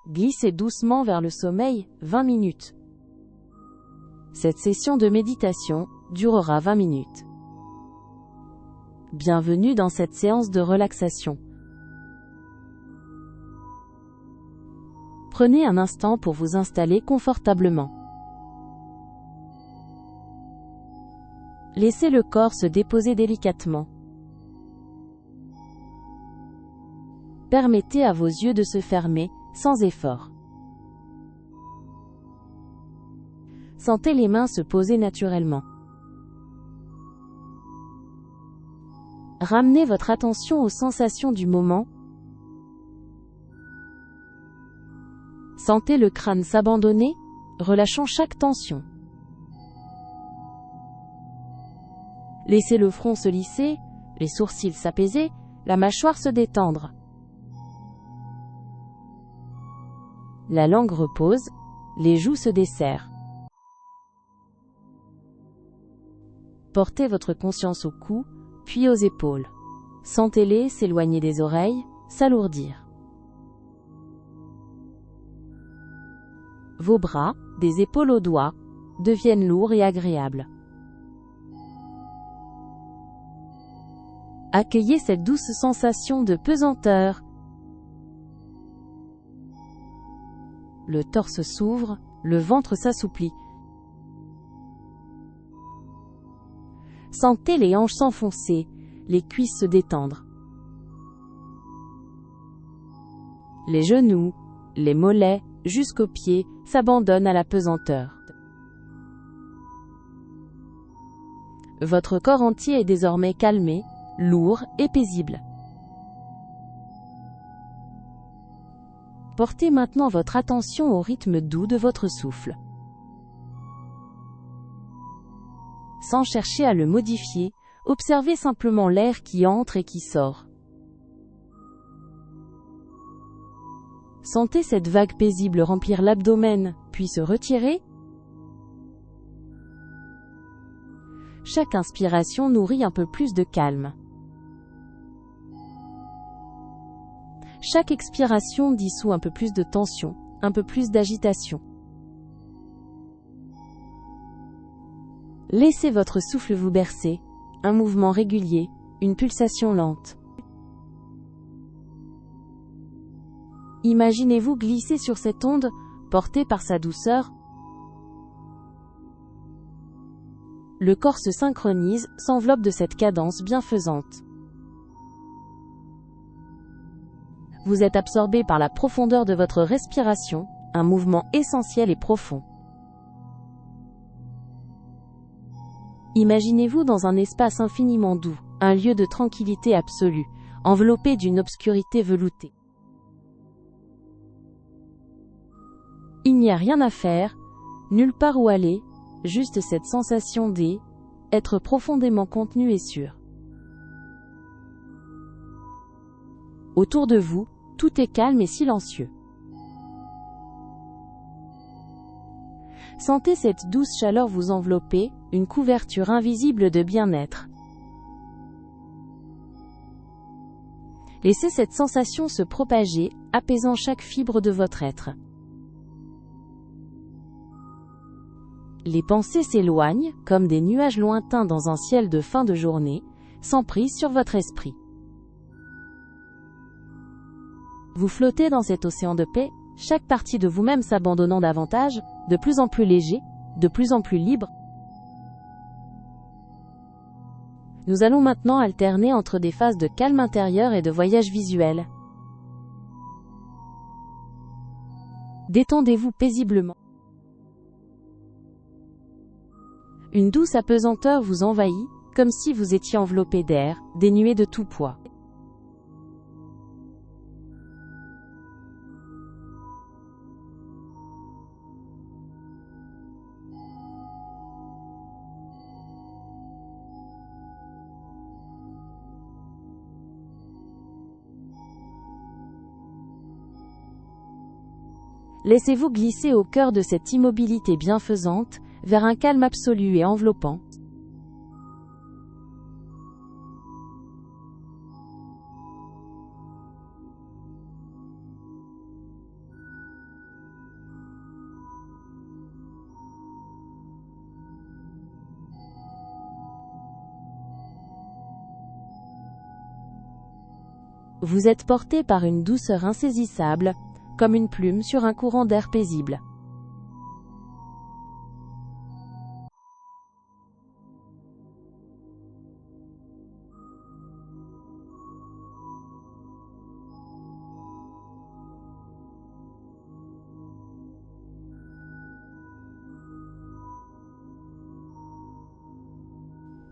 glissez doucement vers le sommeil, 20 minutes. Cette session de méditation durera 20 minutes. Bienvenue dans cette séance de relaxation. Prenez un instant pour vous installer confortablement. Laissez le corps se déposer délicatement. Permettez à vos yeux de se fermer, sans effort. Sentez les mains se poser naturellement. Ramenez votre attention aux sensations du moment. Sentez le crâne s'abandonner, relâchant chaque tension. Laissez le front se lisser, les sourcils s'apaiser, la mâchoire se détendre. La langue repose, les joues se desserrent. Portez votre conscience au cou, puis aux épaules. Sentez-les s'éloigner des oreilles, s'alourdir. Vos bras, des épaules aux doigts, deviennent lourds et agréables. Accueillez cette douce sensation de pesanteur. Le torse s'ouvre, le ventre s'assouplit. Sentez les hanches s'enfoncer, les cuisses se détendre. Les genoux, les mollets, jusqu'aux pieds, s'abandonnent à la pesanteur. Votre corps entier est désormais calmé, lourd et paisible. Portez maintenant votre attention au rythme doux de votre souffle. Sans chercher à le modifier, observez simplement l'air qui entre et qui sort. Sentez cette vague paisible remplir l'abdomen, puis se retirer. Chaque inspiration nourrit un peu plus de calme. Chaque expiration dissout un peu plus de tension, un peu plus d'agitation. Laissez votre souffle vous bercer, un mouvement régulier, une pulsation lente. Imaginez-vous glisser sur cette onde, portée par sa douceur. Le corps se synchronise, s'enveloppe de cette cadence bienfaisante. Vous êtes absorbé par la profondeur de votre respiration, un mouvement essentiel et profond. Imaginez-vous dans un espace infiniment doux, un lieu de tranquillité absolue, enveloppé d'une obscurité veloutée. Il n'y a rien à faire, nulle part où aller, juste cette sensation d'être profondément contenu et sûr. Autour de vous, tout est calme et silencieux. Sentez cette douce chaleur vous envelopper, une couverture invisible de bien-être. Laissez cette sensation se propager, apaisant chaque fibre de votre être. Les pensées s'éloignent, comme des nuages lointains dans un ciel de fin de journée, sans prise sur votre esprit. Vous flottez dans cet océan de paix, chaque partie de vous-même s'abandonnant davantage, de plus en plus léger, de plus en plus libre. Nous allons maintenant alterner entre des phases de calme intérieur et de voyage visuel. Détendez-vous paisiblement. Une douce apesanteur vous envahit, comme si vous étiez enveloppé d'air, dénué de tout poids. Laissez-vous glisser au cœur de cette immobilité bienfaisante, vers un calme absolu et enveloppant. Vous êtes porté par une douceur insaisissable, comme une plume sur un courant d'air paisible.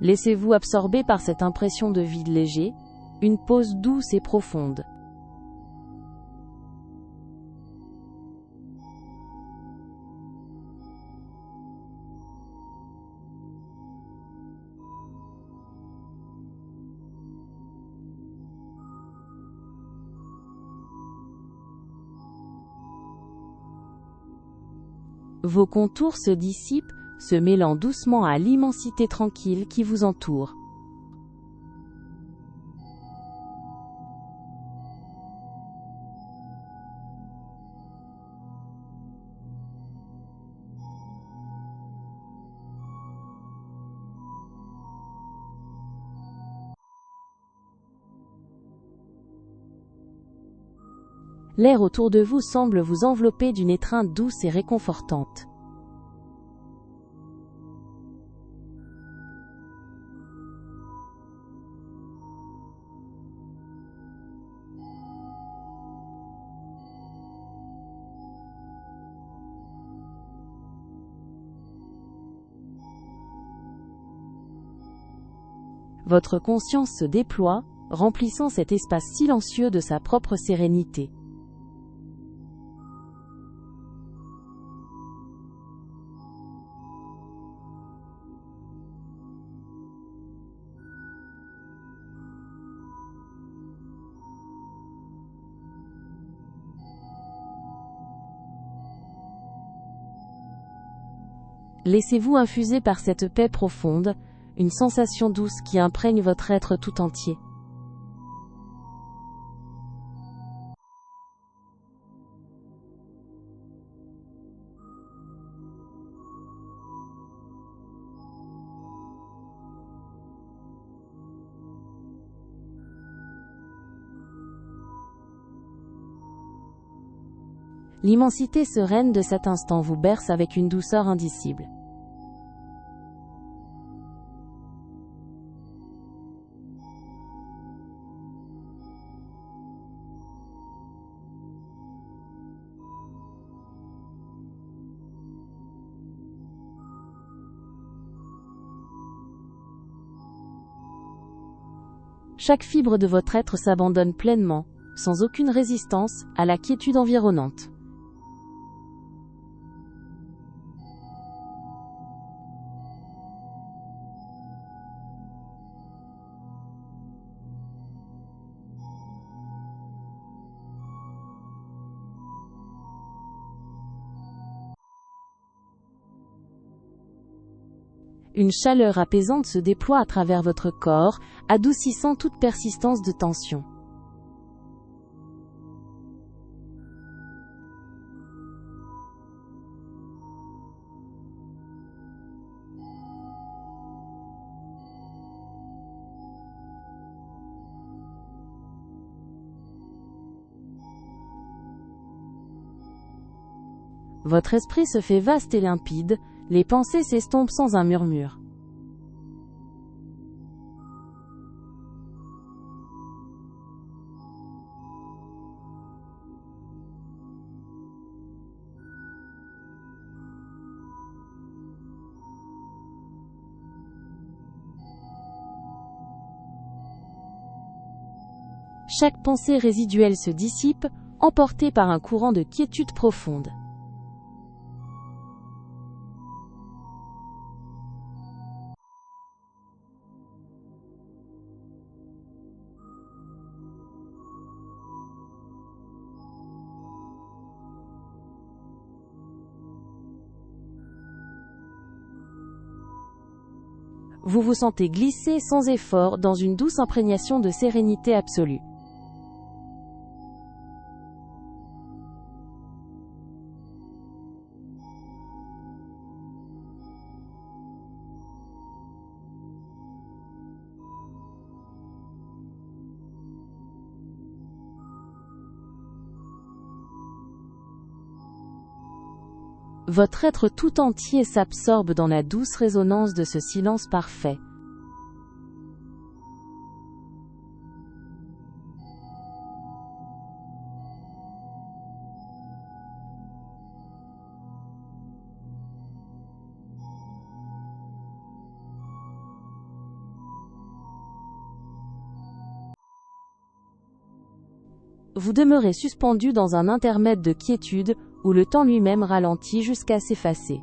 Laissez-vous absorber par cette impression de vide léger, une pause douce et profonde. Vos contours se dissipent, se mêlant doucement à l'immensité tranquille qui vous entoure. L'air autour de vous semble vous envelopper d'une étreinte douce et réconfortante. Votre conscience se déploie, remplissant cet espace silencieux de sa propre sérénité. Laissez-vous infuser par cette paix profonde, une sensation douce qui imprègne votre être tout entier. L'immensité sereine de cet instant vous berce avec une douceur indicible. Chaque fibre de votre être s'abandonne pleinement, sans aucune résistance, à la quiétude environnante. Une chaleur apaisante se déploie à travers votre corps, adoucissant toute persistance de tension. Votre esprit se fait vaste et limpide, les pensées s'estompent sans un murmure. Chaque pensée résiduelle se dissipe, emportée par un courant de quiétude profonde. Vous vous sentez glisser sans effort dans une douce imprégnation de sérénité absolue. Votre être tout entier s'absorbe dans la douce résonance de ce silence parfait. Vous demeurez suspendu dans un intermède de quiétude, où le temps lui-même ralentit jusqu'à s'effacer.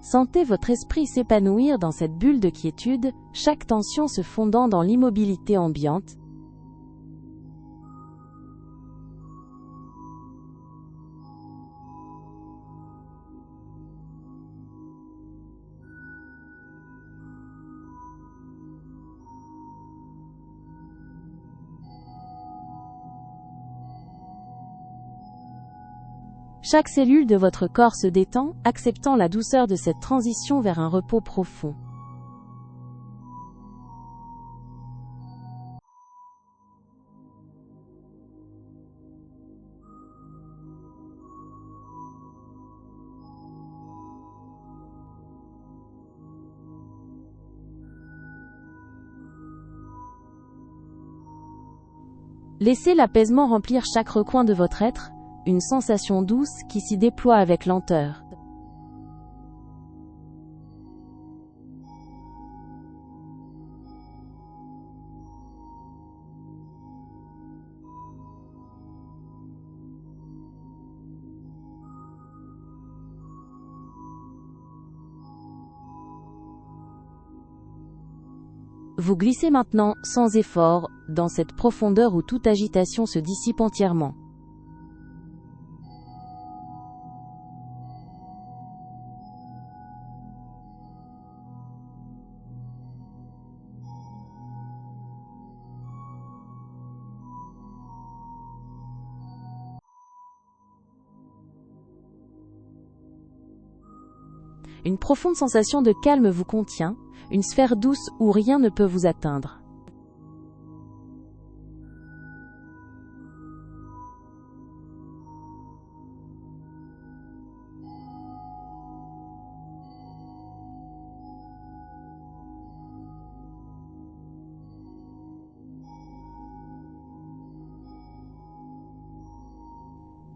Sentez votre esprit s'épanouir dans cette bulle de quiétude, chaque tension se fondant dans l'immobilité ambiante. Chaque cellule de votre corps se détend, acceptant la douceur de cette transition vers un repos profond. Laissez l'apaisement remplir chaque recoin de votre être, une sensation douce qui s'y déploie avec lenteur. Vous glissez maintenant, sans effort, dans cette profondeur où toute agitation se dissipe entièrement. Une profonde sensation de calme vous contient, une sphère douce où rien ne peut vous atteindre.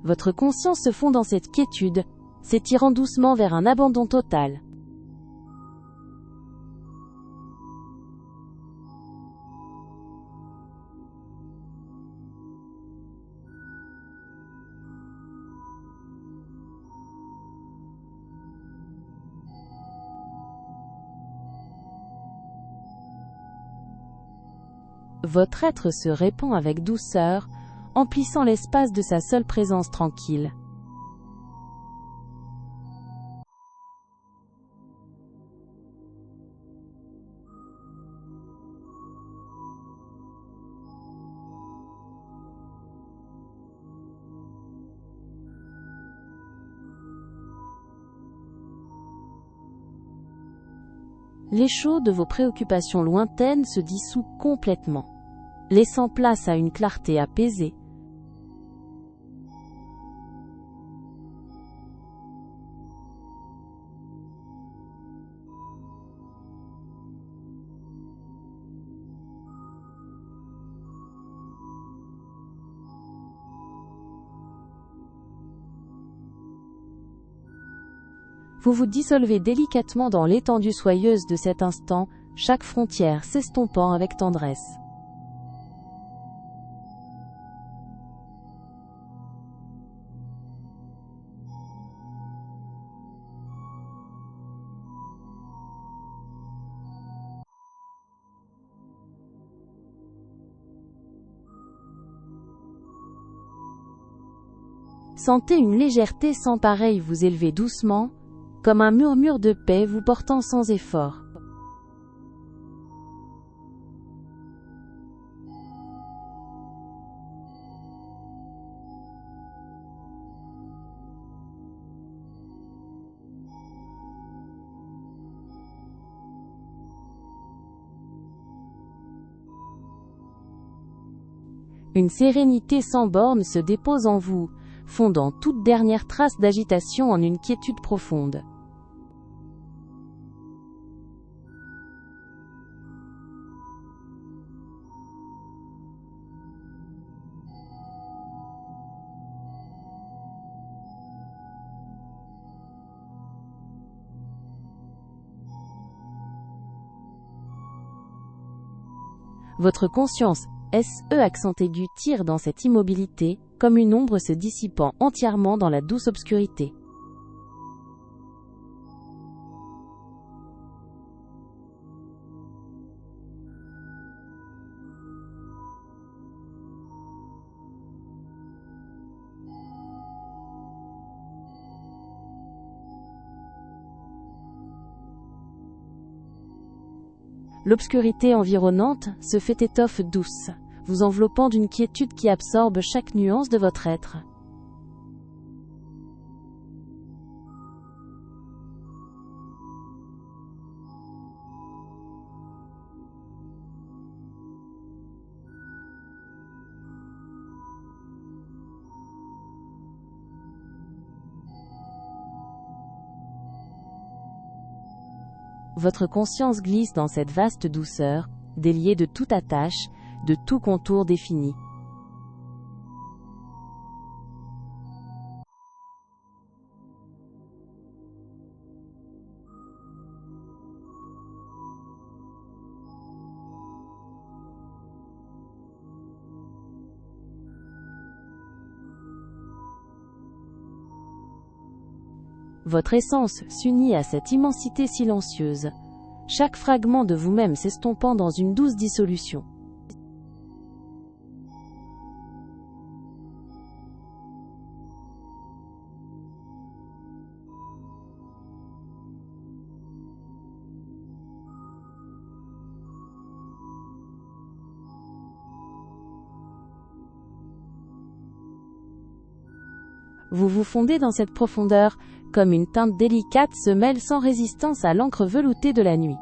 Votre conscience se fond dans cette quiétude, s'étirant doucement vers un abandon total. Votre être se répand avec douceur, emplissant l'espace de sa seule présence tranquille. L'écho de vos préoccupations lointaines se dissout complètement, laissant place à une clarté apaisée. Vous vous dissolvez délicatement dans l'étendue soyeuse de cet instant, chaque frontière s'estompant avec tendresse. Sentez une légèreté sans pareille vous élever doucement, comme un murmure de paix vous portant sans effort. Une sérénité sans borne se dépose en vous, fondant toute dernière trace d'agitation en une quiétude profonde. Votre conscience, SE accent aigu tire dans cette immobilité, comme une ombre se dissipant entièrement dans la douce obscurité. L'obscurité environnante se fait étoffe douce, vous enveloppant d'une quiétude qui absorbe chaque nuance de votre être. Votre conscience glisse dans cette vaste douceur, déliée de toute attache, de tout contour défini. Votre essence s'unit à cette immensité silencieuse, chaque fragment de vous-même s'estompant dans une douce dissolution. Vous vous fondez dans cette profondeur, comme une teinte délicate se mêle sans résistance à l'encre veloutée de la nuit.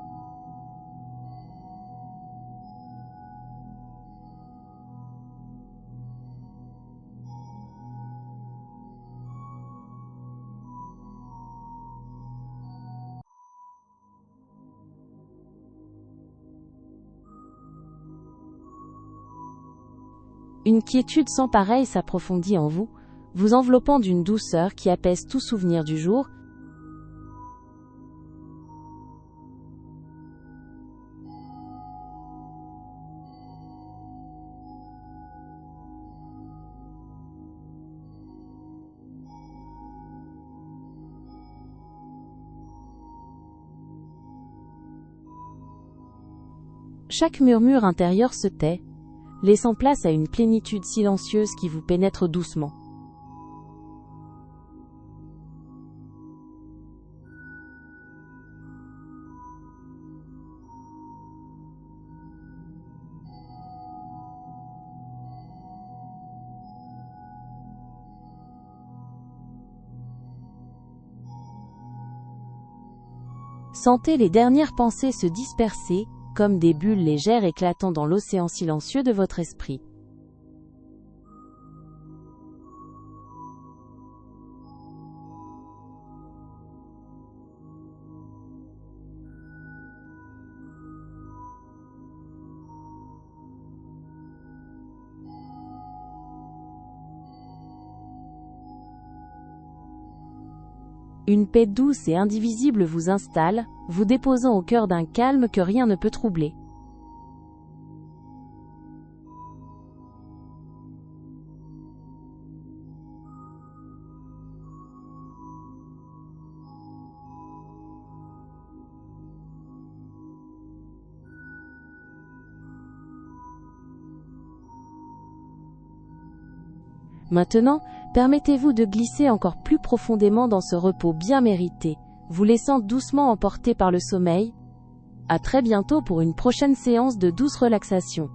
Une quiétude sans pareille s'approfondit en vous, vous enveloppant d'une douceur qui apaise tout souvenir du jour. Chaque murmure intérieur se tait, laissant place à une plénitude silencieuse qui vous pénètre doucement. Sentez les dernières pensées se disperser, comme des bulles légères éclatant dans l'océan silencieux de votre esprit. Une paix douce et indivisible vous installe, vous déposant au cœur d'un calme que rien ne peut troubler. Maintenant, permettez-vous de glisser encore plus profondément dans ce repos bien mérité, vous laissant doucement emporter par le sommeil. À très bientôt pour une prochaine séance de douce relaxation.